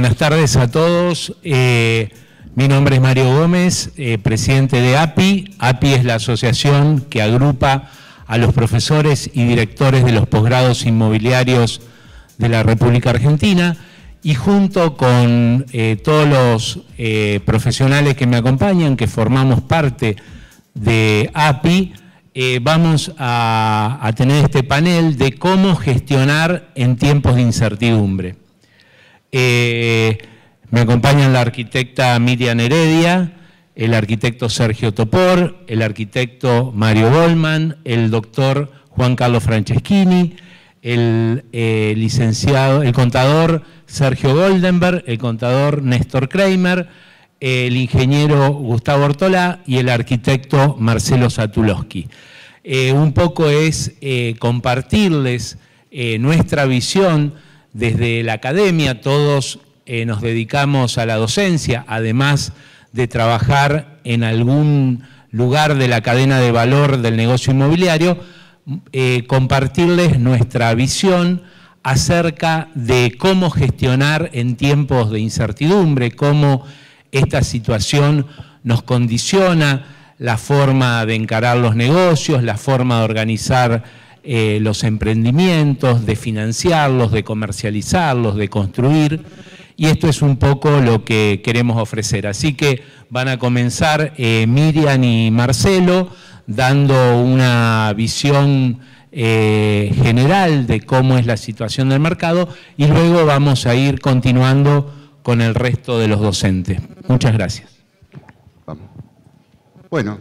buenas tardes a todos. Mi nombre es Mario Gómez, presidente de API. API es la asociación que agrupa a los profesores y directores de los posgrados inmobiliarios de la República Argentina, y junto con todos los profesionales que me acompañan, que formamos parte de API, vamos a tener este panel de cómo gestionar en tiempos de incertidumbre. Me acompañan la arquitecta Miriam Heredia, el arquitecto Sergio Topor, el arquitecto Mario Goldman, el doctor Juan Carlos Franceschini, el contador Sergio Goldenberg, el contador Néstor Kramer, el ingeniero Gustavo Ortolá y el arquitecto Marcelo Satulowski. Un poco es compartirles nuestra visión desde la academia. Todos nos dedicamos a la docencia, además de trabajar en algún lugar de la cadena de valor del negocio inmobiliario, compartirles nuestra visión acerca de cómo gestionar en tiempos de incertidumbre, cómo esta situación nos condiciona la forma de encarar los negocios, la forma de organizar los emprendimientos, de financiarlos, de comercializarlos, de construir. Y esto es un poco lo que queremos ofrecer. Así que van a comenzar Miriam y Marcelo dando una visión general de cómo es la situación del mercado, y luego vamos a ir continuando con el resto de los docentes. Muchas gracias. Vamos. Bueno,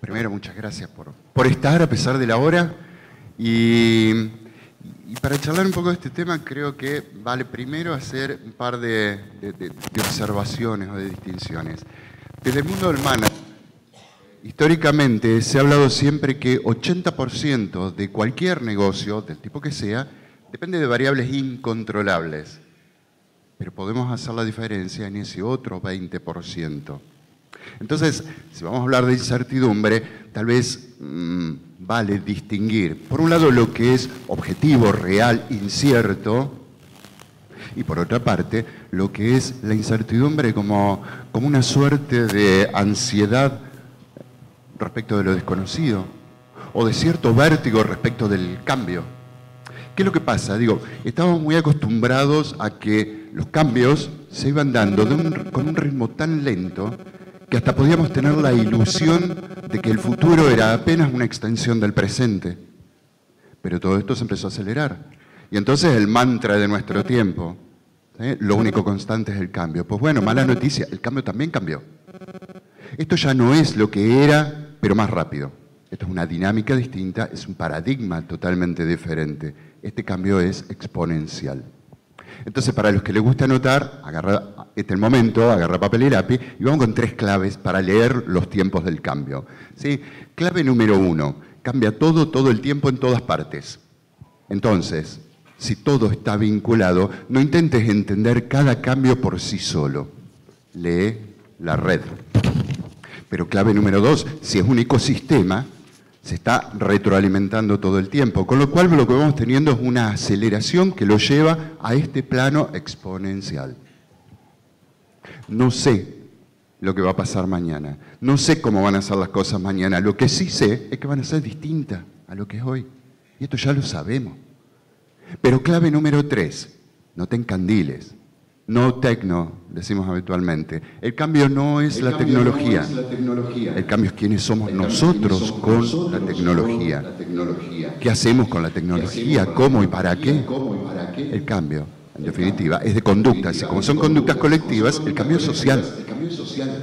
primero muchas gracias por estar a pesar de la hora, y para charlar un poco de este tema creo que vale primero hacer un par de observaciones o de distinciones. Desde el mundo del management, históricamente se ha hablado siempre que 80% de cualquier negocio, del tipo que sea, depende de variables incontrolables. Pero podemos hacer la diferencia en ese otro 20%. Entonces, si vamos a hablar de incertidumbre, tal vez vale distinguir, por un lado, lo que es objetivo, real, incierto, y por otra parte, lo que es la incertidumbre como una suerte de ansiedad respecto de lo desconocido, o de cierto vértigo respecto del cambio. ¿Qué es lo que pasa? Digo, estamos muy acostumbrados a que los cambios se iban dando con un ritmo tan lento que hasta podíamos tener la ilusión de que el futuro era apenas una extensión del presente. Pero todo esto se empezó a acelerar. Y entonces el mantra de nuestro tiempo, lo único constante es el cambio. Pues bueno, mala noticia, el cambio también cambió. Esto ya no es lo que era, pero más rápido. Esto es una dinámica distinta, es un paradigma totalmente diferente. Este cambio es exponencial. Entonces, para los que les gusta anotar, este es el momento, agarra papel y lápiz, y vamos con 3 claves para leer los tiempos del cambio. ¿Sí? Clave número 1, cambia todo el tiempo en todas partes. Entonces, si todo está vinculado, no intentes entender cada cambio por sí solo. Lee la red. Pero clave número 2, si es un ecosistema, se está retroalimentando todo el tiempo, con lo cual lo que vamos teniendo es una aceleración que lo lleva a este plano exponencial. No sé lo que va a pasar mañana, no sé cómo van a ser las cosas mañana, lo que sí sé es que van a ser distintas a lo que es hoy, y esto ya lo sabemos. Pero clave número 3, no te encandiles. No tecno, decimos habitualmente. El cambio no es la tecnología. El cambio es quiénes somos nosotros con la tecnología. ¿Qué hacemos con la tecnología? ¿Cómo y para qué? El cambio, en definitiva, es de conductas. Y como son conductas colectivas, el cambio es social.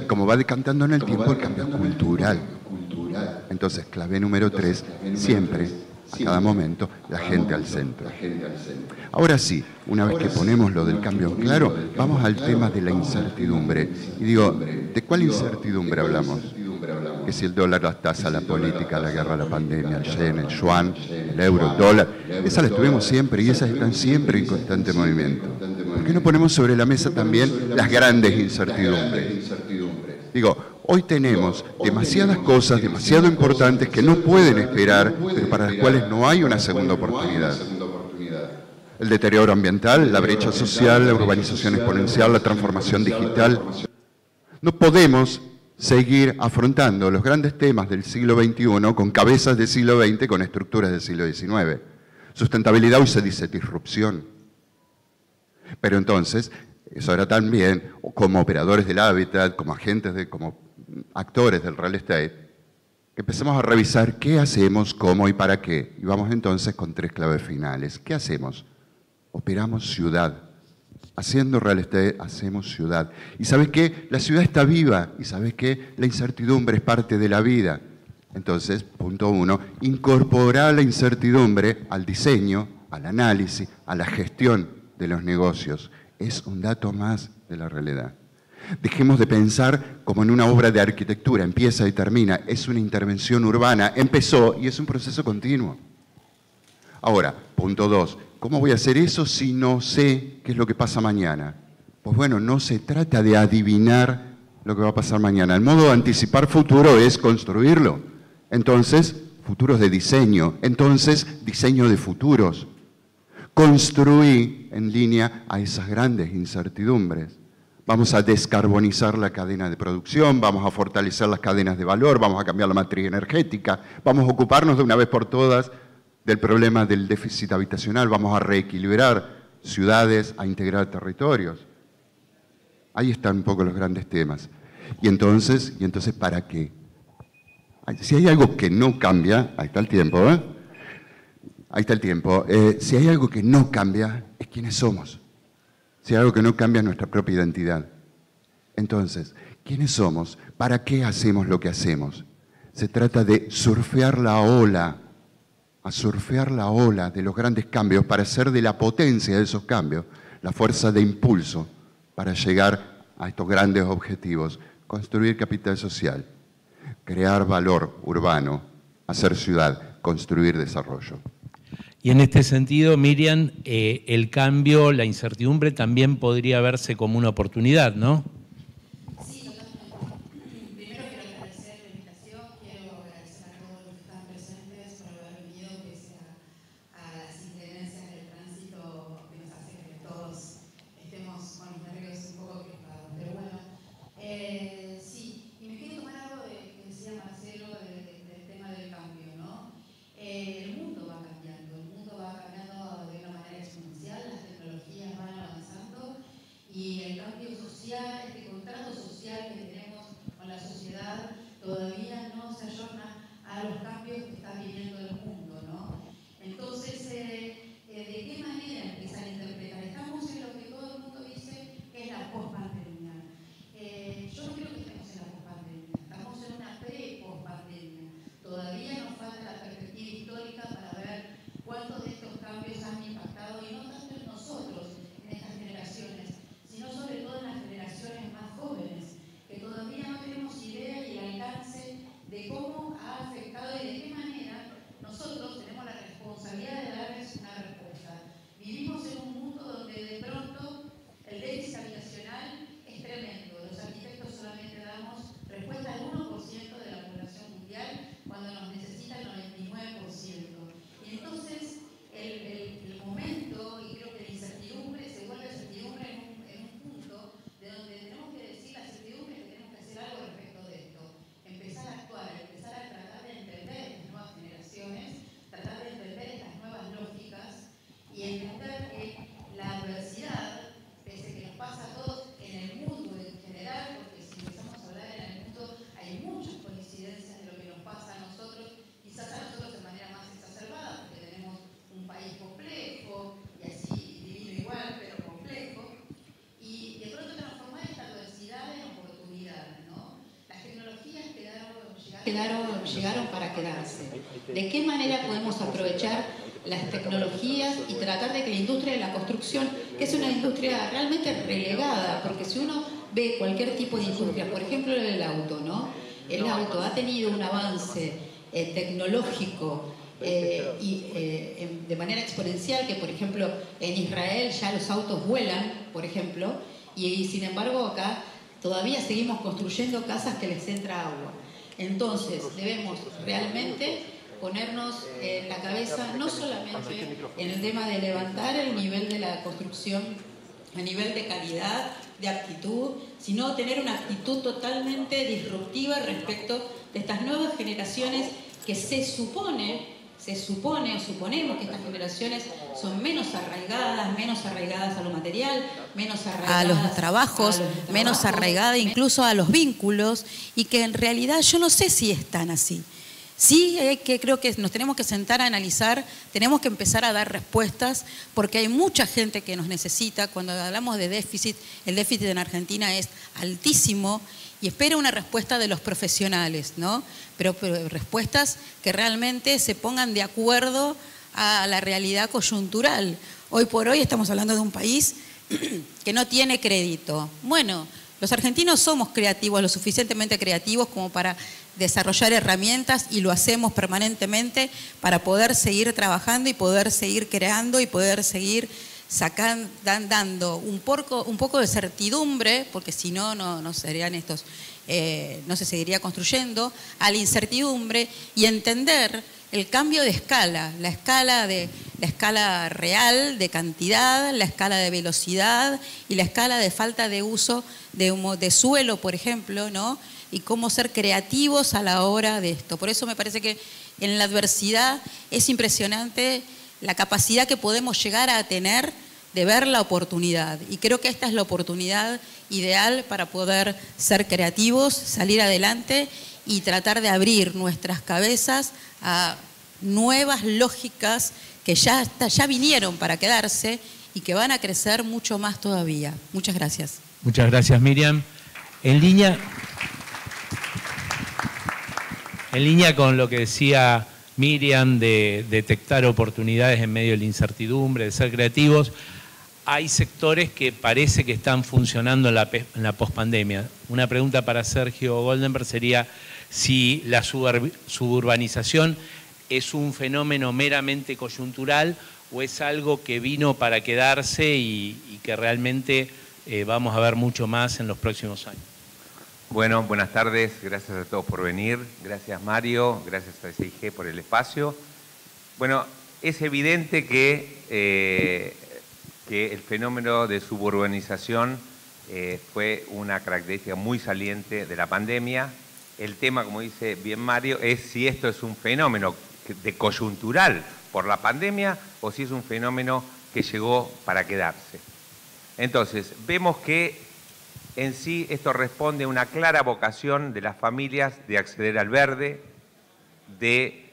Como va decantando en el tiempo, el cambio es cultural. Entonces, clave número 3, siempre, a cada momento, la gente al centro. Ahora sí, una vez que ponemos lo del cambio en claro, vamos al tema de la incertidumbre. Y digo, ¿de cuál incertidumbre hablamos? Que si el dólar, la tasa, la política, la guerra, la pandemia, el yen, el yuan, el euro, el dólar, esas las tuvimos siempre y esas están siempre en constante movimiento. ¿Por qué no ponemos sobre la mesa también las grandes incertidumbres? Digo, hoy tenemos demasiadas cosas, demasiado importantes que no pueden esperar, pero para las cuales no hay una segunda oportunidad. El deterioro ambiental, la brecha social, la urbanización exponencial, la transformación digital. No podemos seguir afrontando los grandes temas del siglo XXI con cabezas del siglo XX, con estructuras del siglo XIX. Sustentabilidad hoy se dice disrupción. Pero entonces, eso era también, como operadores del hábitat, como agentes, como actores del real estate, que empecemos a revisar qué hacemos, cómo y para qué. Y vamos entonces con 3 claves finales. ¿Qué hacemos? Operamos ciudad. Haciendo real estate, hacemos ciudad. ¿Y sabes qué? La ciudad está viva. ¿Y sabes qué? La incertidumbre es parte de la vida. Entonces, punto 1, incorporar la incertidumbre al diseño, al análisis, a la gestión de los negocios. Es un dato más de la realidad. Dejemos de pensar como en una obra de arquitectura, empieza y termina. Es una intervención urbana, empezó y es un proceso continuo. Ahora, punto 2, ¿cómo voy a hacer eso si no sé qué es lo que pasa mañana? Pues bueno, no se trata de adivinar lo que va a pasar mañana. El modo de anticipar futuro es construirlo. Entonces, futuros de diseño. Entonces, diseño de futuros. Construí en línea a esas grandes incertidumbres. Vamos a descarbonizar la cadena de producción, vamos a fortalecer las cadenas de valor, vamos a cambiar la matriz energética, vamos a ocuparnos de una vez por todas del problema del déficit habitacional, vamos a reequilibrar ciudades, a integrar territorios. Ahí están un poco los grandes temas. Y entonces ¿para qué? Si hay algo que no cambia, ahí está el tiempo, ¿eh? Ahí está el tiempo. Si hay algo que no cambia, es quiénes somos. Si hay algo que no cambia, es nuestra propia identidad. Entonces, ¿quiénes somos? ¿Para qué hacemos lo que hacemos? Se trata de surfear la ola, a surfear la ola de los grandes cambios para hacer de la potencia de esos cambios la fuerza de impulso para llegar a estos grandes objetivos. Construir capital social, crear valor urbano, hacer ciudad, construir desarrollo. Y en este sentido, Miriam, el cambio, la incertidumbre también podría verse como una oportunidad, ¿no? Sí, totalmente. Primero quiero agradecer la invitación, quiero agradecer a todos los que están presentes por haber venido, pese a las inclemencias del tránsito que nos hace que todos estemos con los nervios un poco crispados. Pero bueno, sí, y me quiero tomar algo que decía Marcelo del tema del cambio, ¿no? El mundo va cambiando, de una manera exponencial, las tecnologías van avanzando y el cambio social, este contrato social que tenemos con la sociedad todavía no se ayorna a los cambios que está viviendo el mundo, ¿no? Entonces, ¿de qué manera empiezan a interpretar? Estamos en lo que todo el mundo dice que es la pospandemia. Yo no creo que estemos en la pospandemia, estamos en una pre-pospandemia. Todavía nos falta la perspectiva histórica para ver cuántos de estos cambios han impactado, y no tanto en nosotros, en estas generaciones, sino sobre todo en las generaciones más jóvenes, que todavía no tenemos idea y el alcance de cómo ha afectado y de qué manera nosotros tenemos la responsabilidad de darles una respuesta. Vivimos en un mundo donde de pronto el déficit habitacional es tremendo. Los arquitectos solamente damos respuesta al 1% de la población mundial cuando nos necesita el 99%. Y entonces el momento, y creo que la incertidumbre se vuelve certidumbre en un punto de donde tenemos que decir la certidumbre que tenemos que hacer algo respecto de esto. Empezar a actuar, empezar a tratar de entender estas nuevas generaciones, tratar de entender estas nuevas lógicas y entender que la adversidad, pese a que nos pasa a todos en el mundo en general, porque si empezamos a hablar en el mundo hay muchas coincidencias de lo que nos pasa a nosotros, quizás a nosotros de manera más exacerbada, porque tenemos un país complejo y así divino igual, pero complejo, y de pronto transformar esta adversidad en oportunidad, ¿no? Las tecnologías llegaron para quedarse. ¿De qué manera podemos aprovechar las tecnologías y tratar de que la industria de la construcción, que es una industria realmente relegada, porque si uno ve cualquier tipo de industria, por ejemplo el auto, ¿no? El auto ha tenido un avance tecnológico de manera exponencial, que por ejemplo en Israel ya los autos vuelan, por ejemplo, y sin embargo acá todavía seguimos construyendo casas que les entra agua. Entonces debemos realmente ponernos en la cabeza no solamente en el tema de levantar el nivel de la construcción a nivel de calidad, de aptitud, sino tener una actitud totalmente disruptiva respecto de estas nuevas generaciones que se supone o suponemos que estas generaciones son menos arraigadas a lo material, menos arraigadas a los trabajos, menos arraigadas incluso a los vínculos, y que en realidad yo no sé si es tan así. Sí, creo que nos tenemos que sentar a analizar, tenemos que empezar a dar respuestas, porque hay mucha gente que nos necesita. Cuando hablamos de déficit, el déficit en Argentina es altísimo y espera una respuesta de los profesionales, ¿no? Pero respuestas que realmente se pongan de acuerdo a la realidad coyuntural. Hoy por hoy estamos hablando de un país que no tiene crédito. Bueno, los argentinos somos creativos, lo suficientemente creativos como para desarrollar herramientas, y lo hacemos permanentemente para poder seguir trabajando y poder seguir creando y poder seguir dando un poco de certidumbre, porque si no, no serían estos, no se seguiría construyendo, a la incertidumbre, y entender el cambio de escala, la escala real de cantidad, la escala de velocidad y la escala de falta de uso de suelo, por ejemplo, ¿no? Y cómo ser creativos a la hora de esto. Por eso me parece que en la adversidad es impresionante la capacidad que podemos llegar a tener de ver la oportunidad. Y creo que esta es la oportunidad ideal para poder ser creativos, salir adelante y tratar de abrir nuestras cabezas a nuevas lógicas que ya vinieron para quedarse y que van a crecer mucho más todavía. Muchas gracias. Muchas gracias, Miriam. En línea con lo que decía Miriam de detectar oportunidades en medio de la incertidumbre, de ser creativos, hay sectores que parece que están funcionando en la pospandemia. Una pregunta para Sergio Goldenberg sería si la suburbanización es un fenómeno meramente coyuntural o es algo que vino para quedarse y que realmente vamos a ver mucho más en los próximos años. Bueno, buenas tardes, gracias a todos por venir, gracias Mario, gracias a SIG por el espacio. Bueno, es evidente que el fenómeno de suburbanización fue una característica muy saliente de la pandemia. El tema, como dice bien Mario, es si esto es un fenómeno de coyuntural por la pandemia o si es un fenómeno que llegó para quedarse. Entonces, vemos que en sí esto responde a una clara vocación de las familias de acceder al verde, de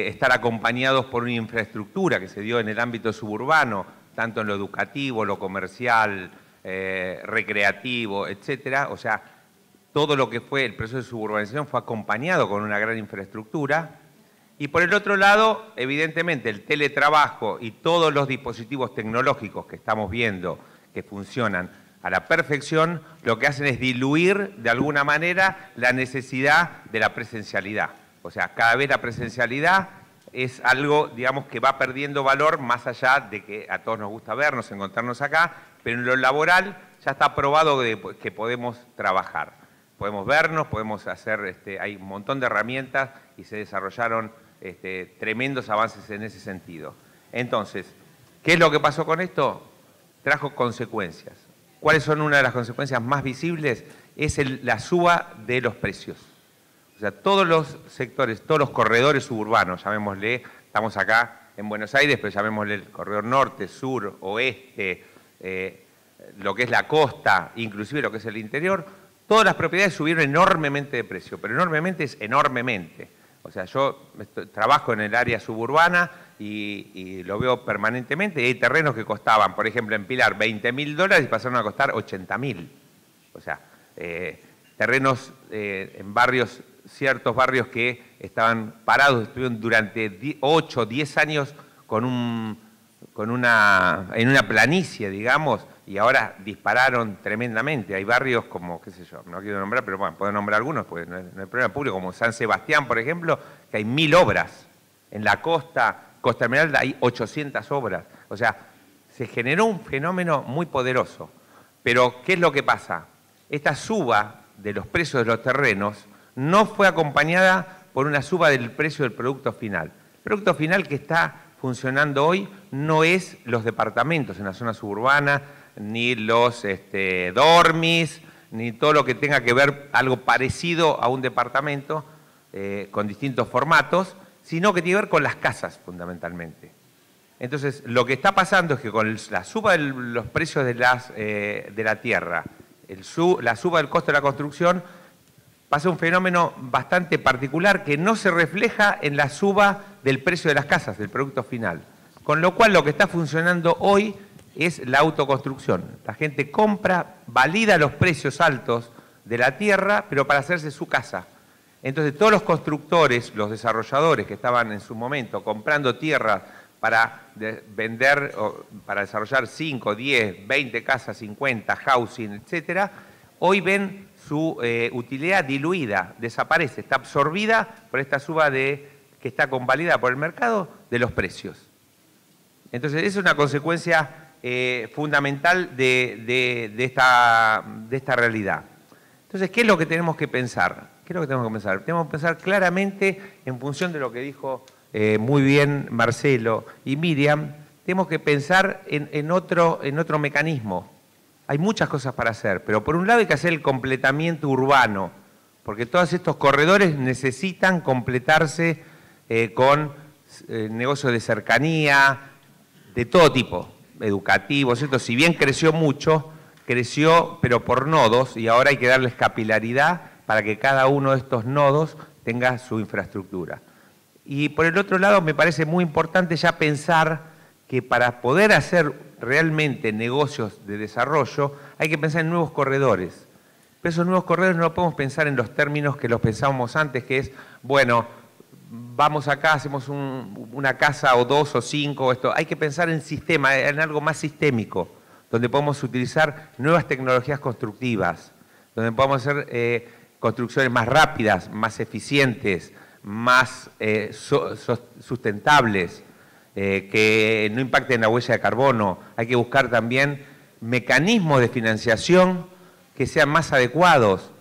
estar acompañados por una infraestructura que se dio en el ámbito suburbano, tanto en lo educativo, lo comercial, recreativo, etcétera. O sea, todo lo que fue el proceso de suburbanización fue acompañado con una gran infraestructura. Y por el otro lado, evidentemente, el teletrabajo y todos los dispositivos tecnológicos que estamos viendo que funcionan a la perfección, lo que hacen es diluir de alguna manera la necesidad de la presencialidad. O sea, cada vez la presencialidad es algo, digamos, que va perdiendo valor más allá de que a todos nos gusta vernos, encontrarnos acá, pero en lo laboral ya está probado que podemos trabajar. Podemos vernos, podemos hacer, hay un montón de herramientas y se desarrollaron tremendos avances en ese sentido. Entonces, ¿qué es lo que pasó con esto? Trajo consecuencias. ¿Cuáles son una de las consecuencias más visibles? Es la suba de los precios. O sea, todos los sectores, todos los corredores suburbanos, llamémosle, estamos acá en Buenos Aires, pero llamémosle el corredor norte, sur, oeste, lo que es la costa, inclusive lo que es el interior, todas las propiedades subieron enormemente de precio, pero enormemente es enormemente. O sea, yo trabajo en el área suburbana y lo veo permanentemente, y hay terrenos que costaban, por ejemplo, en Pilar, $20.000 y pasaron a costar $80.000. O sea, terrenos en barrios, ciertos barrios que estaban parados, estuvieron durante 8 o 10 años en una planicie, digamos, y ahora dispararon tremendamente. Hay barrios como, qué sé yo, no quiero nombrar, pero bueno, puedo nombrar algunos, porque no hay problema público, como San Sebastián, por ejemplo, que hay 1000 obras. En la Costa Esmeralda hay 800 obras. O sea, se generó un fenómeno muy poderoso. Pero, ¿qué es lo que pasa? Esta suba de los precios de los terrenos no fue acompañada por una suba del precio del producto final. El producto final que está funcionando hoy no es los departamentos en la zona suburbana, ni los dormis, ni todo lo que tenga que ver algo parecido a un departamento con distintos formatos, sino que tiene que ver con las casas fundamentalmente. Entonces, lo que está pasando es que con la suba de los precios de la tierra, la suba del costo de la construcción, pasa un fenómeno bastante particular que no se refleja en la suba del precio de las casas, del producto final. Con lo cual, lo que está funcionando hoy es la autoconstrucción. La gente compra, valida los precios altos de la tierra, pero para hacerse su casa. Entonces, todos los constructores, los desarrolladores que estaban en su momento comprando tierra para vender, para desarrollar 5, 10, 20 casas, 50, housing, etcétera, hoy ven su utilidad diluida, desaparece, está absorbida por esta suba que está convalidada por el mercado de los precios. Entonces, esa es una consecuencia fundamental de esta realidad. Entonces, ¿qué es lo que tenemos que pensar? ¿Qué es lo que tenemos que pensar? Tenemos que pensar claramente en función de lo que dijo muy bien Marcelo y Miriam, tenemos que pensar en otro mecanismo. Hay muchas cosas para hacer, pero por un lado hay que hacer el completamiento urbano, porque todos estos corredores necesitan completarse con negocios de cercanía, de todo tipo, educativos, ¿cierto? Si bien creció mucho, creció pero por nodos y ahora hay que darles capilaridad para que cada uno de estos nodos tenga su infraestructura. Y por el otro lado me parece muy importante ya pensar que para poder hacer realmente negocios de desarrollo hay que pensar en nuevos corredores. Pero esos nuevos corredores no lo podemos pensar en los términos que los pensábamos antes, que es, bueno, vamos acá, hacemos una casa o 2 o 5, esto. Hay que pensar en sistema, en algo más sistémico, donde podemos utilizar nuevas tecnologías constructivas, donde podamos hacer construcciones más rápidas, más eficientes, más sustentables, que no impacten la huella de carbono. Hay que buscar también mecanismos de financiación que sean más adecuados.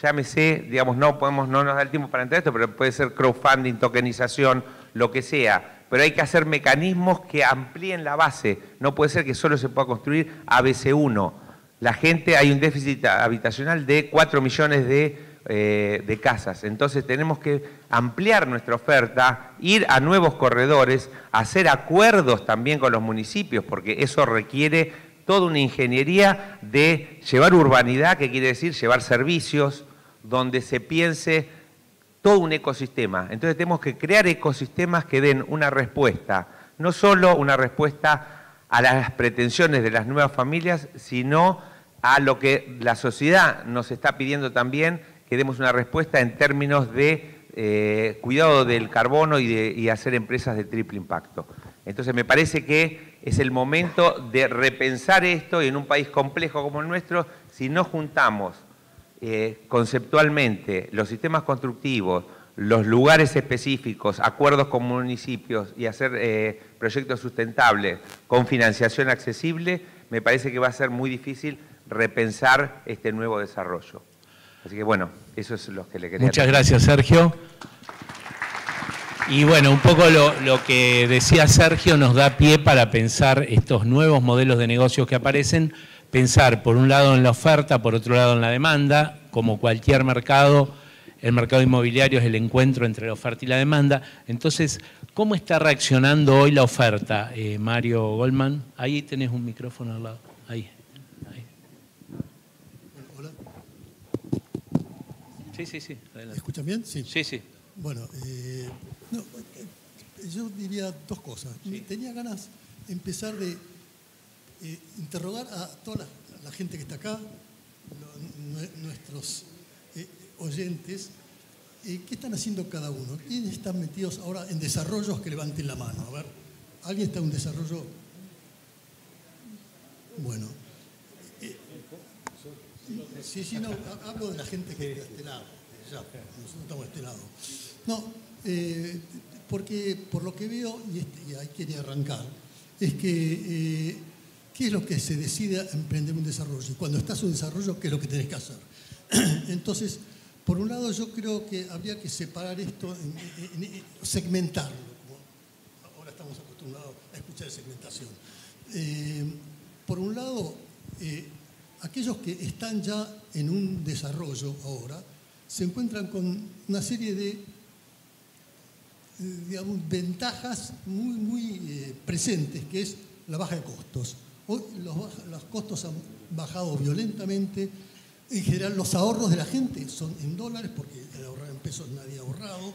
Llámese, digamos, no nos da el tiempo para entrar esto, pero puede ser crowdfunding, tokenización, lo que sea. Pero hay que hacer mecanismos que amplíen la base. No puede ser que solo se pueda construir ABC1. Hay un déficit habitacional de 4 millones de casas. Entonces tenemos que ampliar nuestra oferta, ir a nuevos corredores, hacer acuerdos también con los municipios, porque eso requiere toda una ingeniería de llevar urbanidad, que quiere decir llevar servicios, donde se piense todo un ecosistema. Entonces tenemos que crear ecosistemas que den una respuesta, no solo una respuesta a las pretensiones de las nuevas familias, sino a lo que la sociedad nos está pidiendo también, que demos una respuesta en términos de cuidado del carbono y hacer empresas de triple impacto. Entonces me parece que es el momento de repensar esto, y en un país complejo como el nuestro, si no juntamos conceptualmente los sistemas constructivos, los lugares específicos, acuerdos con municipios y hacer proyectos sustentables con financiación accesible, me parece que va a ser muy difícil repensar este nuevo desarrollo. Así que bueno, eso es lo que le quería Muchas gracias, Sergio. Y bueno, un poco lo que decía Sergio nos da pie para pensar estos nuevos modelos de negocios que aparecen, pensar por un lado en la oferta, por otro lado en la demanda. Como cualquier mercado, el mercado inmobiliario es el encuentro entre la oferta y la demanda. Entonces, ¿cómo está reaccionando hoy la oferta, Mario Goldman? Ahí tenés un micrófono al lado, ahí. Hola. Sí, adelante. ¿Escuchan bien? Sí. Sí. Bueno, yo diría dos cosas. Sí. Tenía ganas de empezar de interrogar a toda la gente que está acá, nuestros oyentes, ¿qué están haciendo cada uno? ¿Quiénes están metidos ahora en desarrollos? Que levanten la mano. A ver, ¿alguien está en un desarrollo? Bueno. Sí, no, hablo de la gente que está de este lado. Ya, nosotros estamos de este lado. No, porque por lo que veo, y ahí quería arrancar, es que ¿qué es lo que se decide a emprender un desarrollo? Y cuando estás en un desarrollo, ¿qué es lo que tenés que hacer? Entonces, Por un lado, yo creo que habría que separar esto, segmentarlo, como ahora estamos acostumbrados a escuchar segmentación. Por un lado, aquellos que están ya en un desarrollo ahora se encuentran con una serie de digamos, ventajas muy presentes, que es la baja de costos. Hoy los costos han bajado violentamente. En general, los ahorros de la gente son en dólares, porque al ahorrar en pesos nadie ha ahorrado.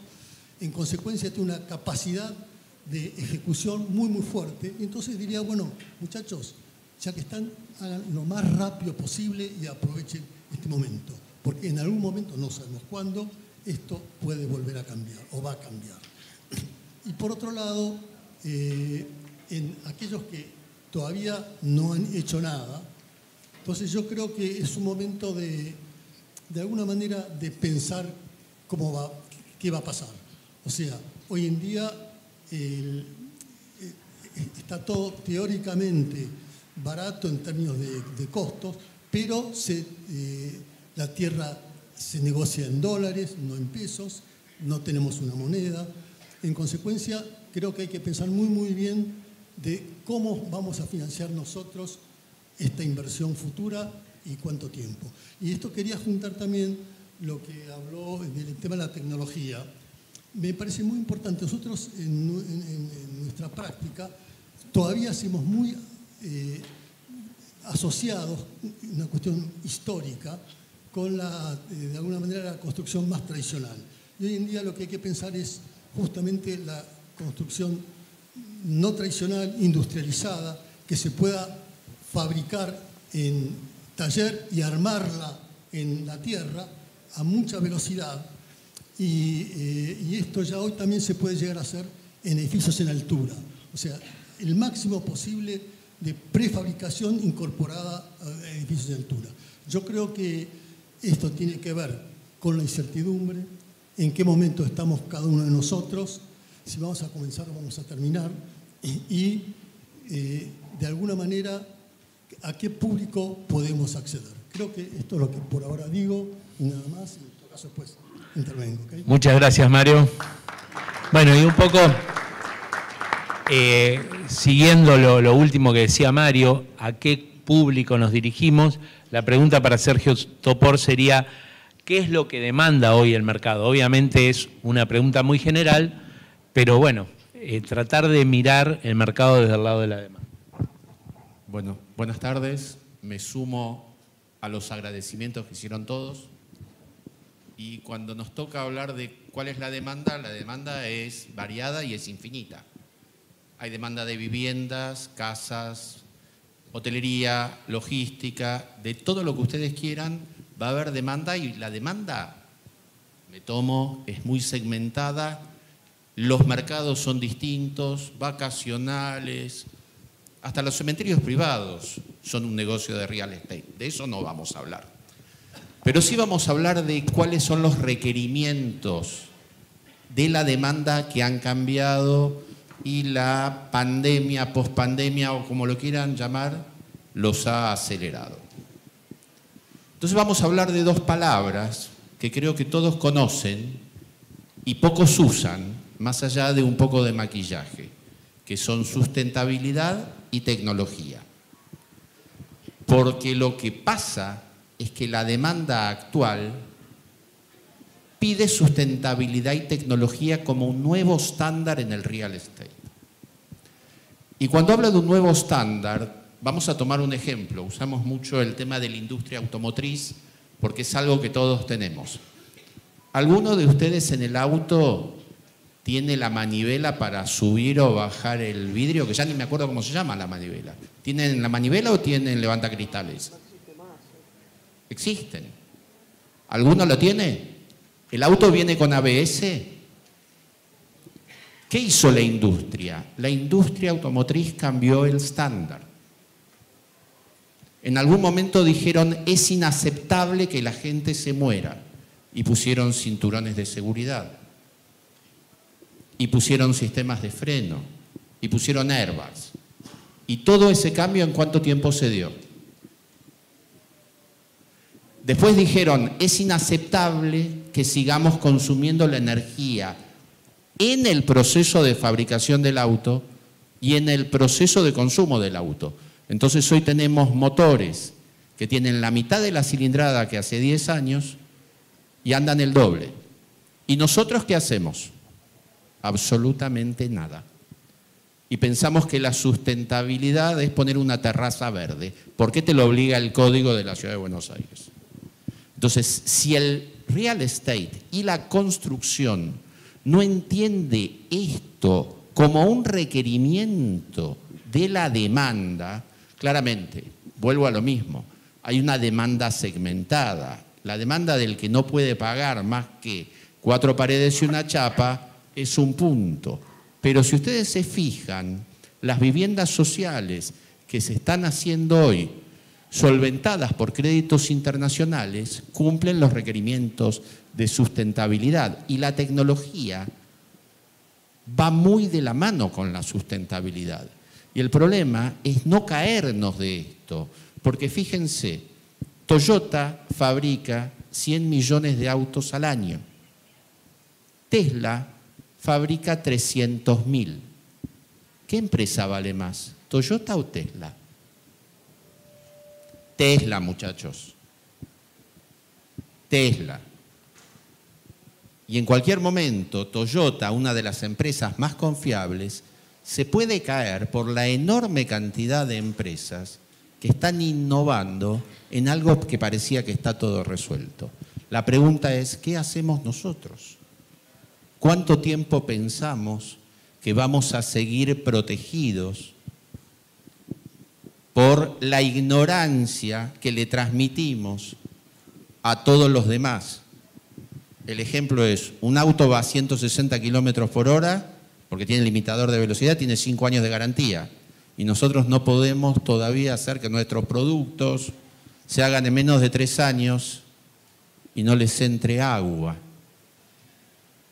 En consecuencia, tiene una capacidad de ejecución muy fuerte. Entonces diría, bueno, muchachos, ya que están, hagan lo más rápido posible y aprovechen este momento. Porque en algún momento, no sabemos cuándo, esto puede volver a cambiar o va a cambiar. Y por otro lado, en aquellos que todavía no han hecho nada, entonces yo creo que es un momento de alguna manera de pensar qué va a pasar. O sea, hoy en día está todo teóricamente barato en términos de costos, pero la tierra se negocia en dólares, no en pesos, no tenemos una moneda. En consecuencia, creo que hay que pensar muy bien de cómo vamos a financiar nosotros esta inversión futura y cuánto tiempo. Y esto quería juntar también lo que habló del tema de la tecnología. Me parece muy importante. Nosotros en nuestra práctica todavía hacemos muy asociados, una cuestión histórica, con de alguna manera la construcción más tradicional. Y hoy en día lo que hay que pensar es justamente la construcción no tradicional, industrializada, que se pueda fabricar en taller y armarla en la tierra a mucha velocidad. Y esto ya hoy también se puede llegar a hacer en edificios en altura. O sea, el máximo posible de prefabricación incorporada a edificios en altura. Yo creo que esto tiene que ver con la incertidumbre, en qué momento estamos cada uno de nosotros, si vamos a comenzar o vamos a terminar, y de alguna manera a qué público podemos acceder. Creo que esto es lo que por ahora digo, y nada más, y en todo caso después intervengo. ¿Okay? Muchas gracias, Mario. Bueno, y un poco siguiendo lo último que decía Mario, ¿a qué público nos dirigimos? La pregunta para Sergio Topor sería, ¿qué es lo que demanda hoy el mercado? Obviamente es una pregunta muy general, pero bueno, tratar de mirar el mercado desde el lado de la demanda. Bueno, buenas tardes. Me sumo a los agradecimientos que hicieron todos. Y cuando nos toca hablar de cuál es la demanda es variada y es infinita. Hay demanda de viviendas, casas, hotelería, logística, de todo lo que ustedes quieran, va a haber demanda y la demanda, es muy segmentada, los mercados son distintos, vacacionales, hasta los cementerios privados son un negocio de real estate, de eso no vamos a hablar. Pero sí vamos a hablar de cuáles son los requerimientos de la demanda que han cambiado y la pandemia, pospandemia o como lo quieran llamar, los ha acelerado. Entonces vamos a hablar de dos palabras que creo que todos conocen y pocos usan, más allá de un poco de maquillaje, que son sustentabilidad y tecnología. Porque lo que pasa es que la demanda actual pide sustentabilidad y tecnología como un nuevo estándar en el real estate. Y cuando hablo de un nuevo estándar, vamos a tomar un ejemplo. Usamos mucho el tema de la industria automotriz porque es algo que todos tenemos. ¿Alguno de ustedes en el auto tiene la manivela para subir o bajar el vidrio? Que ya ni me acuerdo cómo se llama la manivela. ¿Tienen la manivela o tienen levantacristales? Existen. ¿Alguno lo tiene? ¿El auto viene con ABS? ¿Qué hizo la industria? La industria automotriz cambió el estándar. En algún momento dijeron, es inaceptable que la gente se muera. Y pusieron cinturones de seguridad. Y pusieron sistemas de freno. Y pusieron airbags. ¿Y todo ese cambio en cuánto tiempo se dio? Después dijeron, es inaceptable que sigamos consumiendo la energía en el proceso de fabricación del auto y en el proceso de consumo del auto. Entonces hoy tenemos motores que tienen la mitad de la cilindrada que hace 10 años y andan el doble. ¿Y nosotros qué hacemos? Absolutamente nada. Y pensamos que la sustentabilidad es poner una terraza verde. ¿Por qué te lo obliga el Código de la Ciudad de Buenos Aires? Entonces, si el real estate y la construcción no entiende esto como un requerimiento de la demanda, claramente, vuelvo a lo mismo, hay una demanda segmentada. La demanda del que no puede pagar más que 4 paredes y una chapa es un punto. Pero si ustedes se fijan, las viviendas sociales que se están haciendo hoy, solventadas por créditos internacionales, cumplen los requerimientos de sustentabilidad. Y la tecnología va muy de la mano con la sustentabilidad. Y el problema es no caernos de esto, porque fíjense, Toyota fabrica 100 millones de autos al año. Tesla fabrica 300.000. ¿Qué empresa vale más, Toyota o Tesla? Tesla, muchachos. Tesla. Y en cualquier momento, Toyota, una de las empresas más confiables, se puede caer por la enorme cantidad de empresas que están innovando en algo que parecía que está todo resuelto. La pregunta es, ¿qué hacemos nosotros? ¿Cuánto tiempo pensamos que vamos a seguir protegidos por la ignorancia que le transmitimos a todos los demás? El ejemplo es, un auto va a 160 kilómetros por hora, porque tiene limitador de velocidad, tiene 5 años de garantía. Y nosotros no podemos todavía hacer que nuestros productos se hagan en menos de 3 años y no les entre agua.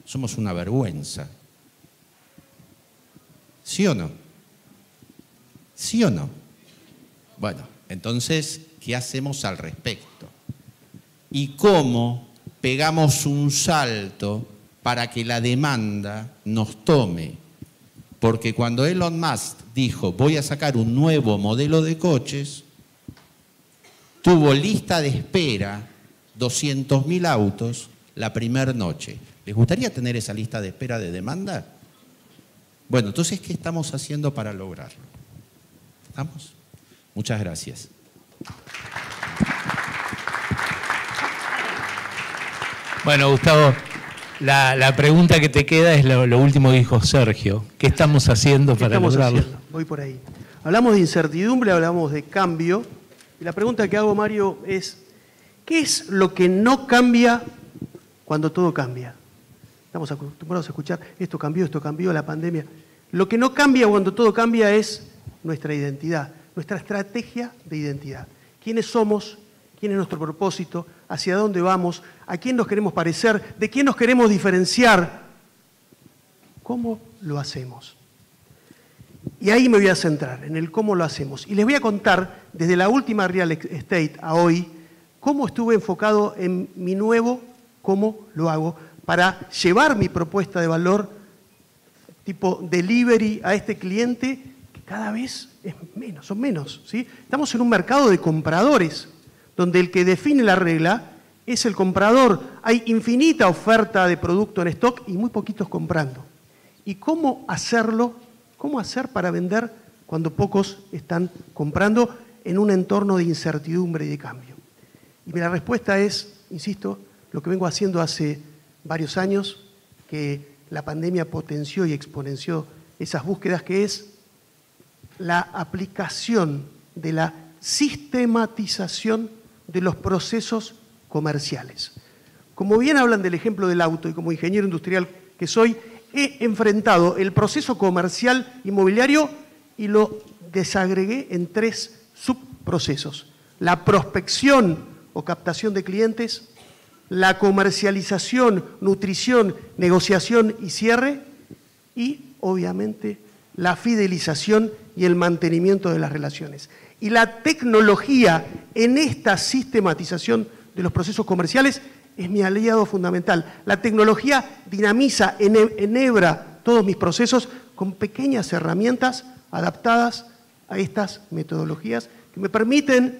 Somos una vergüenza. ¿Sí o no? ¿Sí o no? Bueno, entonces, ¿qué hacemos al respecto? ¿Y cómo pegamos un salto para que la demanda nos tome? Porque cuando Elon Musk dijo, voy a sacar un nuevo modelo de coches, tuvo lista de espera 200.000 autos la primera noche. ¿Les gustaría tener esa lista de espera de demanda? Bueno, entonces, ¿qué estamos haciendo para lograrlo? ¿Estamos? Muchas gracias. Bueno, Gustavo, la pregunta que te queda es lo último que dijo Sergio. ¿Qué estamos haciendo para lograrlo? Voy por ahí. Hablamos de incertidumbre, hablamos de cambio. Y la pregunta que hago, Mario, es, ¿qué es lo que no cambia cuando todo cambia? Estamos acostumbrados a escuchar, esto cambió, la pandemia. Lo que no cambia cuando todo cambia es nuestra identidad, nuestra estrategia de identidad. ¿Quiénes somos? ¿Quién es nuestro propósito? ¿Hacia dónde vamos? ¿A quién nos queremos parecer? ¿De quién nos queremos diferenciar? ¿Cómo lo hacemos? Y ahí me voy a centrar, en el cómo lo hacemos. Y les voy a contar, desde la última Real Estate a hoy, cómo estuve enfocado en mi nuevo cómo lo hago para llevar mi propuesta de valor tipo delivery a este cliente, que cada vez es menos, son menos, ¿sí? Estamos en un mercado de compradores, donde el que define la regla es el comprador. Hay infinita oferta de producto en stock y muy poquitos comprando. ¿Y cómo hacerlo? ¿Cómo hacer para vender cuando pocos están comprando en un entorno de incertidumbre y de cambio? Y la respuesta es, insisto, lo que vengo haciendo hace varios años, que la pandemia potenció y exponenció esas búsquedas, que es la aplicación de la sistematización de los procesos comerciales. Como bien hablan del ejemplo del auto y como ingeniero industrial que soy, he enfrentado el proceso comercial inmobiliario y lo desagregué en 3 subprocesos. La prospección o captación de clientes, la comercialización, nutrición, negociación y cierre, y obviamente la fidelización y el mantenimiento de las relaciones. Y la tecnología en esta sistematización de los procesos comerciales es mi aliado fundamental. La tecnología dinamiza, enhebra todos mis procesos con pequeñas herramientas adaptadas a estas metodologías que me permiten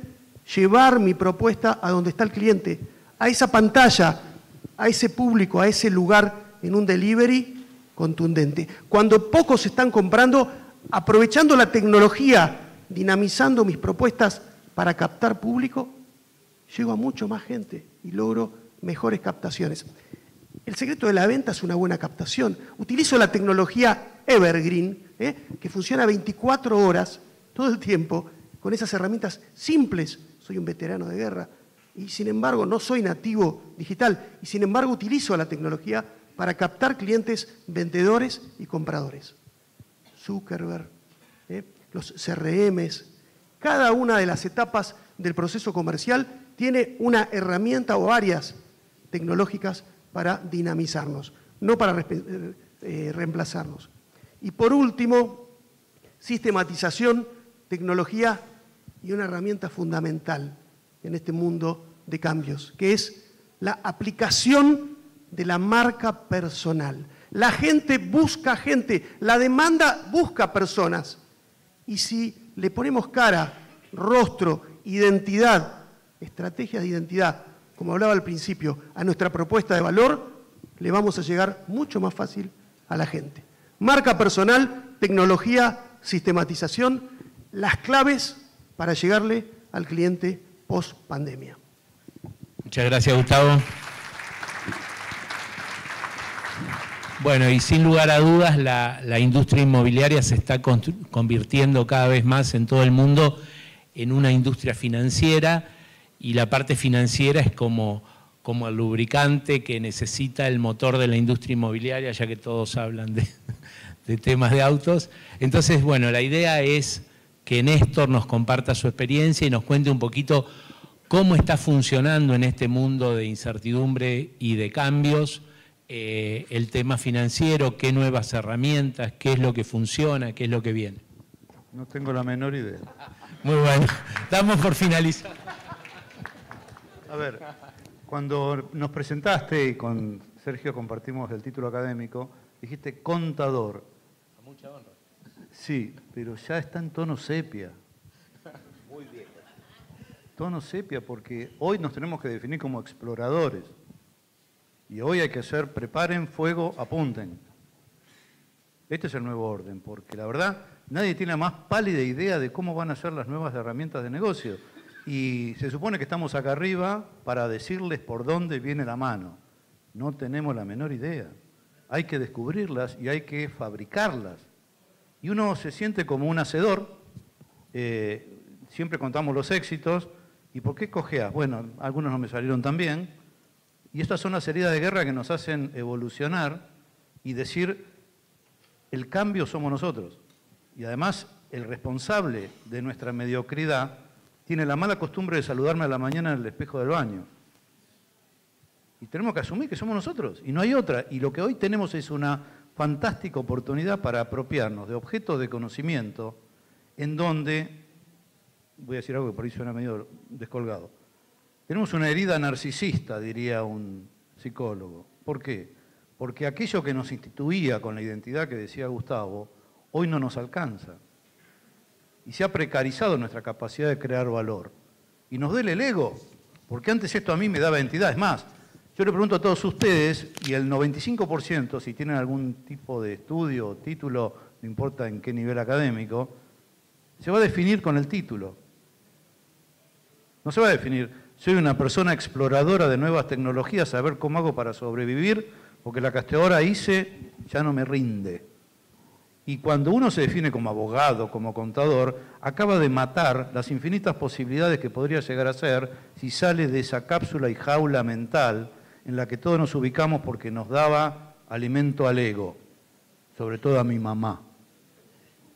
llevar mi propuesta a donde está el cliente, a esa pantalla, a ese público, a ese lugar en un delivery contundente. Cuando pocos están comprando, aprovechando la tecnología, dinamizando mis propuestas para captar público, llego a mucho más gente y logro mejores captaciones. El secreto de la venta es una buena captación. Utilizo la tecnología Evergreen, que funciona 24 horas, todo el tiempo, con esas herramientas simples. Soy un veterano de guerra y sin embargo no soy nativo digital y sin embargo utilizo la tecnología para captar clientes vendedores y compradores. Zuckerberg, los CRMs, cada una de las etapas del proceso comercial tiene una herramienta o varias tecnológicas para dinamizarnos, no para reemplazarnos. Y por último, sistematización, tecnología y una herramienta fundamental en este mundo de cambios, que es la aplicación de la marca personal. La gente busca gente, la demanda busca personas. Y si le ponemos cara, rostro, identidad, estrategias de identidad, como hablaba al principio, a nuestra propuesta de valor, le vamos a llegar mucho más fácil a la gente. Marca personal, tecnología, sistematización, las claves para llegarle al cliente post pandemia. Muchas gracias, Gustavo. Bueno, y sin lugar a dudas, la industria inmobiliaria se está convirtiendo cada vez más en todo el mundo en una industria financiera, y la parte financiera es como el lubricante que necesita el motor de la industria inmobiliaria, ya que todos hablan de temas de autos. Entonces, bueno, la idea es que Néstor nos comparta su experiencia y nos cuente un poquito cómo está funcionando en este mundo de incertidumbre y de cambios el tema financiero, qué nuevas herramientas, qué es lo que funciona, qué es lo que viene. No tengo la menor idea. Muy bueno, damos por finalizar. A ver, cuando nos presentaste y con Sergio compartimos el título académico, dijiste contador. A mucha honra. Sí, pero ya está en tono sepia. Muy viejo. Tono sepia porque hoy nos tenemos que definir como exploradores. Y hoy hay que hacer, preparen fuego, apunten. Este es el nuevo orden, porque la verdad nadie tiene la más pálida idea de cómo van a ser las nuevas herramientas de negocio. Y se supone que estamos acá arriba para decirles por dónde viene la mano. No tenemos la menor idea. Hay que descubrirlas y hay que fabricarlas. Y uno se siente como un hacedor. Siempre contamos los éxitos. ¿Y por qué cojeas? Bueno, algunos no me salieron tan bien. Y estas son las heridas de guerra que nos hacen evolucionar y decir, el cambio somos nosotros. Y además, el responsable de nuestra mediocridad tiene la mala costumbre de saludarme a la mañana en el espejo del baño. Y tenemos que asumir que somos nosotros, y no hay otra. Y lo que hoy tenemos es una fantástica oportunidad para apropiarnos de objetos de conocimiento en donde, voy a decir algo que por ahí suena medio descolgado, tenemos una herida narcisista, diría un psicólogo. ¿Por qué? Porque aquello que nos instituía con la identidad que decía Gustavo, hoy no nos alcanza. Y se ha precarizado nuestra capacidad de crear valor. Y nos duele el ego, porque antes esto a mí me daba entidad. Es más, yo le pregunto a todos ustedes, y el 95%, si tienen algún tipo de estudio o título, no importa en qué nivel académico, se va a definir con el título. No se va a definir, soy una persona exploradora de nuevas tecnologías, a ver cómo hago para sobrevivir, porque la que hasta ahora hice ya no me rinde. Y cuando uno se define como abogado, como contador, acaba de matar las infinitas posibilidades que podría llegar a ser si sale de esa cápsula y jaula mental en la que todos nos ubicamos porque nos daba alimento al ego, sobre todo a mi mamá,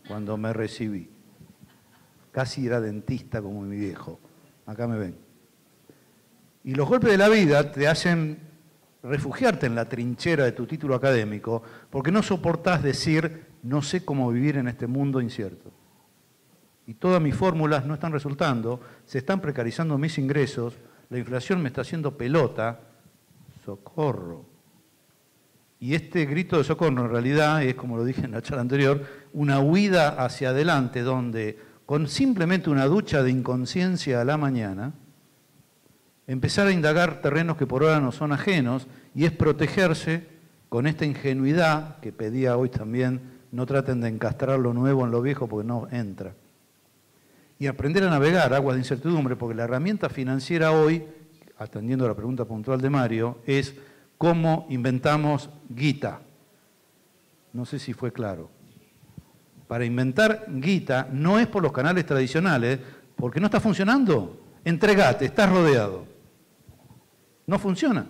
cuando me recibí. Casi era dentista como mi viejo. Acá me ven. Y los golpes de la vida te hacen refugiarte en la trinchera de tu título académico porque no soportás decir no sé cómo vivir en este mundo incierto. Y todas mis fórmulas no están resultando, se están precarizando mis ingresos, la inflación me está haciendo pelota, socorro. Y este grito de socorro en realidad es, como lo dije en la charla anterior, una huida hacia adelante donde con simplemente una ducha de inconsciencia a la mañana, empezar a indagar terrenos que por ahora no son ajenos y es protegerse con esta ingenuidad que pedía hoy también, no traten de encastrar lo nuevo en lo viejo porque no entra. Y aprender a navegar aguas de incertidumbre, porque la herramienta financiera hoy, atendiendo a la pregunta puntual de Mario, es cómo inventamos guita. No sé si fue claro. Para inventar guita no es por los canales tradicionales, porque no está funcionando. Entregate, estás rodeado. No funciona.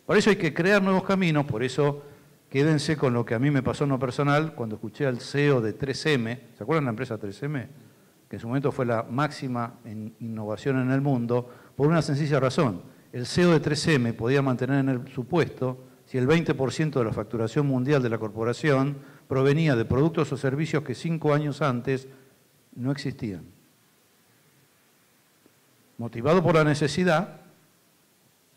Por eso hay que crear nuevos caminos, por eso quédense con lo que a mí me pasó en lo personal cuando escuché al CEO de 3M. ¿Se acuerdan de la empresa 3M? Que en su momento fue la máxima en innovación en el mundo, por una sencilla razón. El CEO de 3M podía mantener en su puesto si el 20% de la facturación mundial de la corporación provenía de productos o servicios que 5 años antes no existían. Motivado por la necesidad,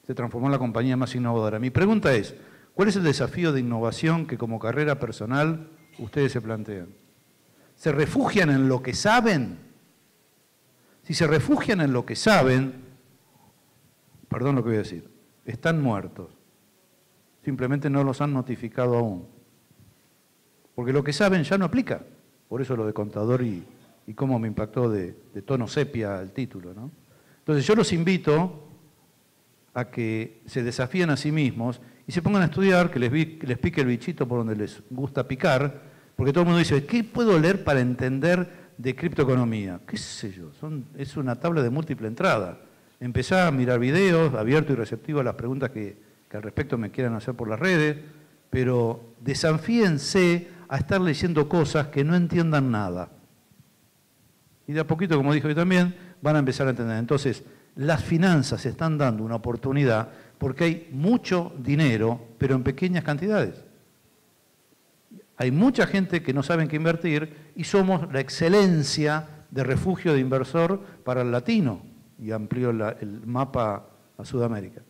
se transformó en la compañía más innovadora. Mi pregunta es, ¿cuál es el desafío de innovación que como carrera personal ustedes se plantean? ¿Se refugian en lo que saben? Si se refugian en lo que saben, perdón lo que voy a decir, están muertos. Simplemente no los han notificado aún. Porque lo que saben ya no aplica. Por eso lo de contador y cómo me impactó de tono sepia el título, ¿no? Entonces yo los invito a que se desafíen a sí mismos y se pongan a estudiar, que les pique el bichito por donde les gusta picar, porque todo el mundo dice, ¿qué puedo leer para entender de criptoeconomía? ¿Qué sé yo? Es una tabla de múltiple entrada. Empezá a mirar videos, abierto y receptivo a las preguntas que al respecto me quieran hacer por las redes, pero desafíense a estar leyendo cosas que no entiendan nada. Y de a poquito, como dije hoy también, van a empezar a entender. Entonces, las finanzas están dando una oportunidad porque hay mucho dinero, pero en pequeñas cantidades. Hay mucha gente que no sabe qué invertir y somos la excelencia de refugio de inversor para el latino, y amplió el mapa a Sudamérica.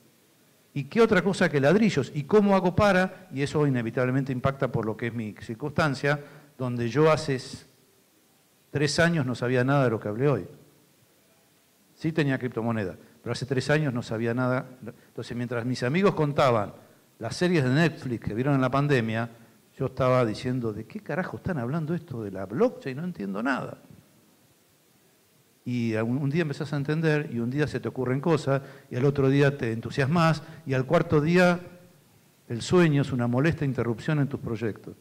¿Y qué otra cosa que ladrillos? ¿Y cómo hago para? Y eso inevitablemente impacta por lo que es mi circunstancia, donde yo hace 3 años no sabía nada de lo que hablé hoy. Sí tenía criptomonedas, pero hace 3 años no sabía nada. Entonces, mientras mis amigos contaban las series de Netflix que vieron en la pandemia, yo estaba diciendo, ¿de qué carajo están hablando esto de la blockchain? No entiendo nada. Y un día empezás a entender, y un día se te ocurren cosas, y al otro día te entusiasmas, y al cuarto día el sueño es una molesta interrupción en tus proyectos.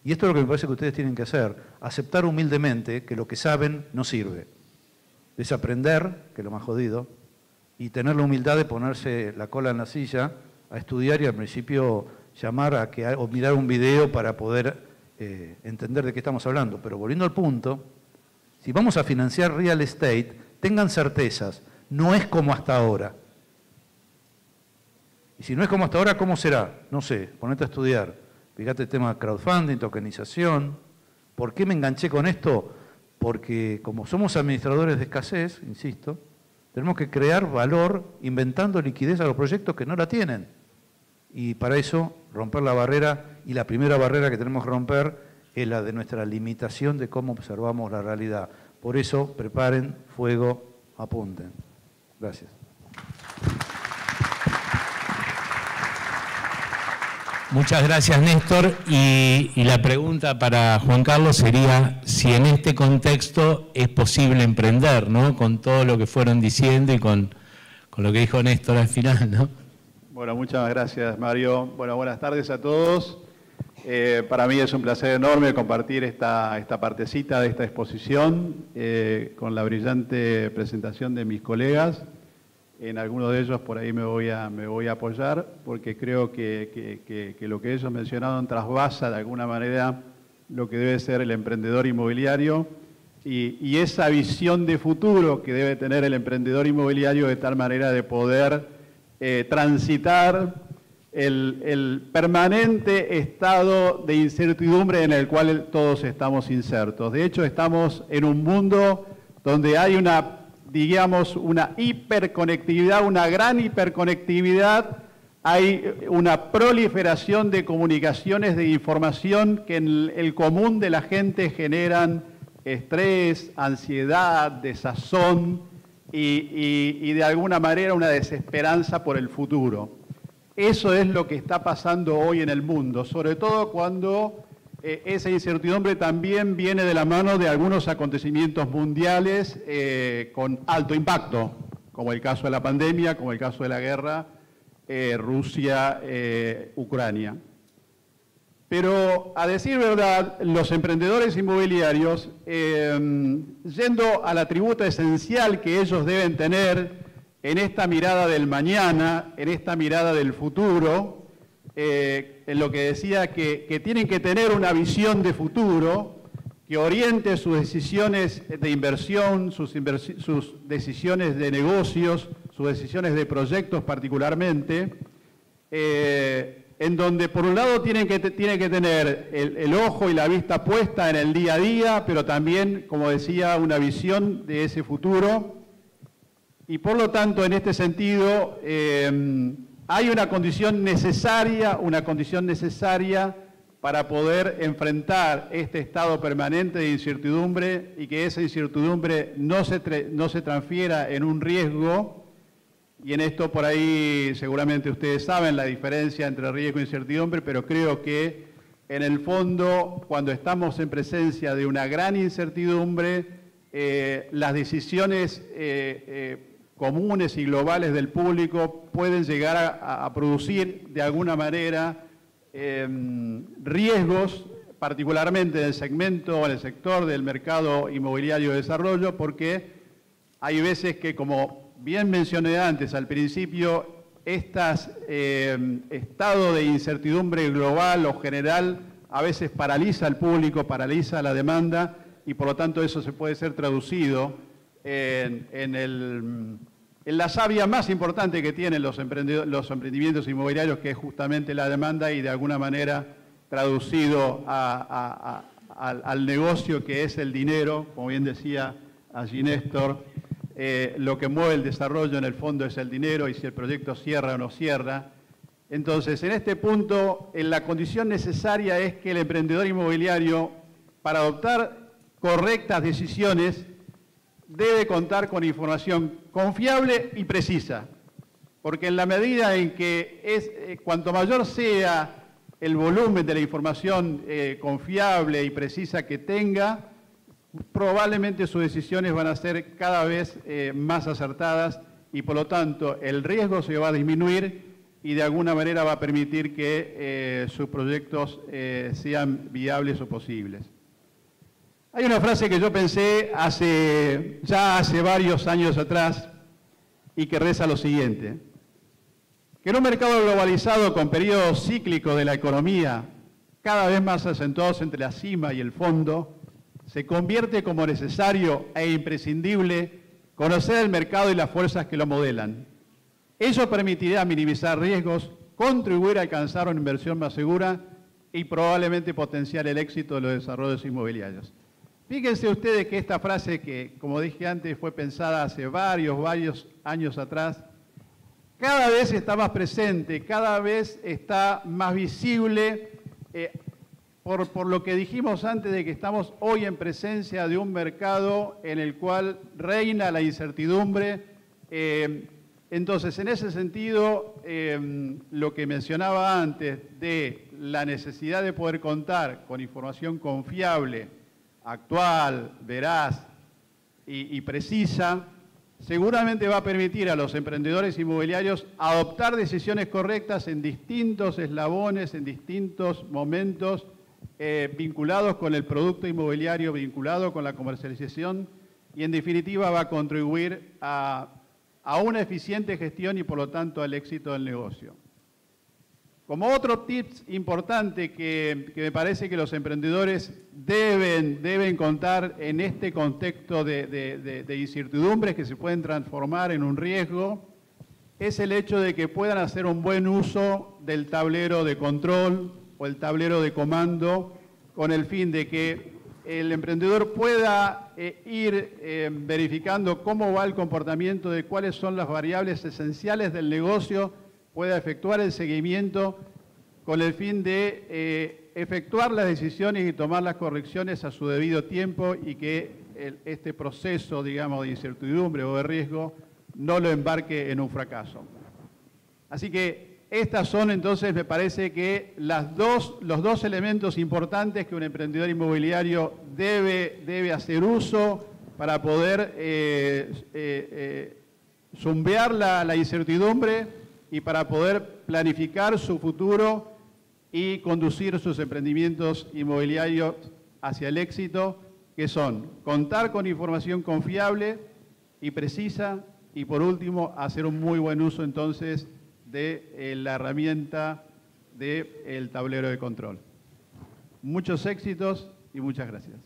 Y esto es lo que me parece que ustedes tienen que hacer, aceptar humildemente que lo que saben no sirve. Desaprender, que es lo más jodido, y tener la humildad de ponerse la cola en la silla a estudiar y al principio llamar o mirar un video para poder entender de qué estamos hablando. Pero volviendo al punto, si vamos a financiar real estate, tengan certezas, no es como hasta ahora. Y si no es como hasta ahora, ¿cómo será? No sé, ponete a estudiar. Fíjate el tema de crowdfunding, tokenización. ¿Por qué me enganché con esto? Porque como somos administradores de escasez, insisto, tenemos que crear valor inventando liquidez a los proyectos que no la tienen. Y para eso, romper la barrera, y la primera barrera que tenemos que romper es la de nuestra limitación de cómo observamos la realidad. Por eso, preparen, fuego, apunten. Gracias. Muchas gracias, Néstor. Y la pregunta para Juan Carlos sería si en este contexto es posible emprender, ¿no? Con todo lo que fueron diciendo y con lo que dijo Néstor al final, ¿no? Bueno, muchas gracias, Mario. Bueno, buenas tardes a todos. Para mí es un placer enorme compartir esta partecita de esta exposición con la brillante presentación de mis colegas. En algunos de ellos por ahí me voy a apoyar porque creo que lo que ellos mencionaron trasvasa de alguna manera lo que debe ser el emprendedor inmobiliario y esa visión de futuro que debe tener el emprendedor inmobiliario de tal manera de poder transitar el permanente estado de incertidumbre en el cual todos estamos insertos. De hecho, estamos en un mundo donde hay una digamos, una hiperconectividad, una gran hiperconectividad. Hay una proliferación de comunicaciones, de información que en el común de la gente generan estrés, ansiedad, desazón y de alguna manera una desesperanza por el futuro. Eso es lo que está pasando hoy en el mundo, sobre todo cuando esa incertidumbre también viene de la mano de algunos acontecimientos mundiales con alto impacto, como el caso de la pandemia, como el caso de la guerra Rusia-Ucrania. Pero, a decir verdad, los emprendedores inmobiliarios, yendo a la tributa esencial que ellos deben tener en esta mirada del mañana, en esta mirada del futuro, en lo que decía que tienen que tener una visión de futuro que oriente sus decisiones de inversión, sus decisiones de negocios, sus decisiones de proyectos particularmente, en donde por un lado tienen que tener el ojo y la vista puesta en el día a día, pero también, como decía, una visión de ese futuro. Y por lo tanto, en este sentido, hay una condición necesaria para poder enfrentar este estado permanente de incertidumbre y que esa incertidumbre no se transfiera en un riesgo. Y en esto por ahí seguramente ustedes saben la diferencia entre riesgo e incertidumbre, pero creo que en el fondo, cuando estamos en presencia de una gran incertidumbre, las decisiones comunes y globales del público pueden llegar a producir de alguna manera riesgos, particularmente en el segmento o en el sector del mercado inmobiliario de desarrollo, porque hay veces que, como bien mencioné antes, al principio, estado de incertidumbre global o general a veces paraliza al público, paraliza la demanda y por lo tanto eso se puede ser traducido en la savia más importante que tienen los emprendimientos inmobiliarios, que es justamente la demanda y de alguna manera traducido al negocio que es el dinero, como bien decía allí Néstor. Lo que mueve el desarrollo en el fondo es el dinero y si el proyecto cierra o no cierra. Entonces, en este punto, la condición necesaria es que el emprendedor inmobiliario, para adoptar correctas decisiones, debe contar con información confiable y precisa. Porque en la medida en que cuanto mayor sea el volumen de la información confiable y precisa que tenga, probablemente sus decisiones van a ser cada vez más acertadas y por lo tanto el riesgo se va a disminuir y de alguna manera va a permitir que sus proyectos sean viables o posibles. Hay una frase que yo pensé hace varios años atrás y que reza lo siguiente: que en un mercado globalizado con periodos cíclicos de la economía cada vez más acentuados entre la cima y el fondo, se convierte como necesario e imprescindible conocer el mercado y las fuerzas que lo modelan. Eso permitirá minimizar riesgos, contribuir a alcanzar una inversión más segura y probablemente potenciar el éxito de los desarrollos inmobiliarios. Fíjense ustedes que esta frase que, como dije antes, fue pensada hace varios años atrás, cada vez está más presente, cada vez está más visible, por lo que dijimos antes de que estamos hoy en presencia de un mercado en el cual reina la incertidumbre. Entonces, en ese sentido, lo que mencionaba antes de la necesidad de poder contar con información confiable, actual, veraz y precisa, seguramente va a permitir a los emprendedores inmobiliarios adoptar decisiones correctas en distintos eslabones, en distintos momentos, vinculados con el producto inmobiliario, vinculados con la comercialización y en definitiva va a contribuir a una eficiente gestión y por lo tanto al éxito del negocio. Como otro tips importante que me parece que los emprendedores deben contar en este contexto de incertidumbres que se pueden transformar en un riesgo, es el hecho de que puedan hacer un buen uso del tablero de control o el tablero de comando con el fin de que el emprendedor pueda ir verificando cómo va el comportamiento de cuáles son las variables esenciales del negocio, pueda efectuar el seguimiento con el fin de efectuar las decisiones y tomar las correcciones a su debido tiempo y que este proceso, digamos, de incertidumbre o de riesgo no lo embarque en un fracaso. Así que estas son entonces, me parece que los dos elementos importantes que un emprendedor inmobiliario debe hacer uso para poder zumbear la incertidumbre y para poder planificar su futuro y conducir sus emprendimientos inmobiliarios hacia el éxito, que son contar con información confiable y precisa y, por último, hacer un muy buen uso entonces de la herramienta del tablero de control. Muchos éxitos y muchas gracias.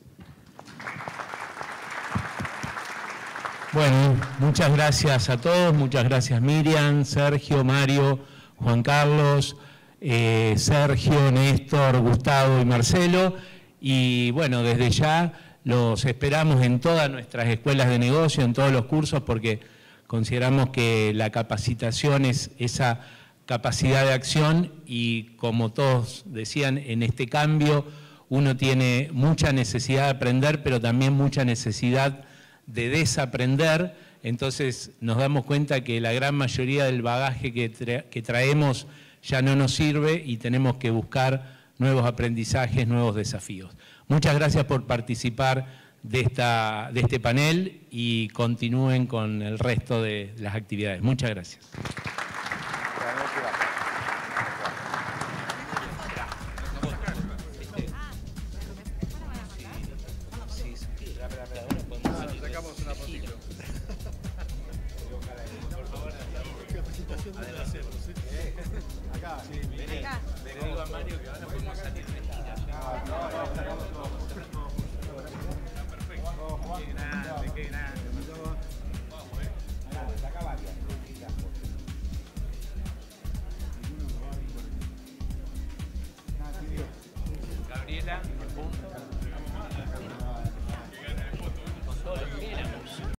Bueno, muchas gracias a todos, muchas gracias Miriam, Sergio, Mario, Juan Carlos, Sergio, Néstor, Gustavo y Marcelo. Y bueno, desde ya los esperamos en todas nuestras escuelas de negocio, en todos los cursos, porque consideramos que la capacitación es esa capacidad de acción y, como todos decían, en este cambio uno tiene mucha necesidad de aprender, pero también mucha necesidad de desaprender. Entonces nos damos cuenta que la gran mayoría del bagaje que traemos ya no nos sirve y tenemos que buscar nuevos aprendizajes, nuevos desafíos. Muchas gracias por participar de este panel y continúen con el resto de las actividades. Muchas gracias.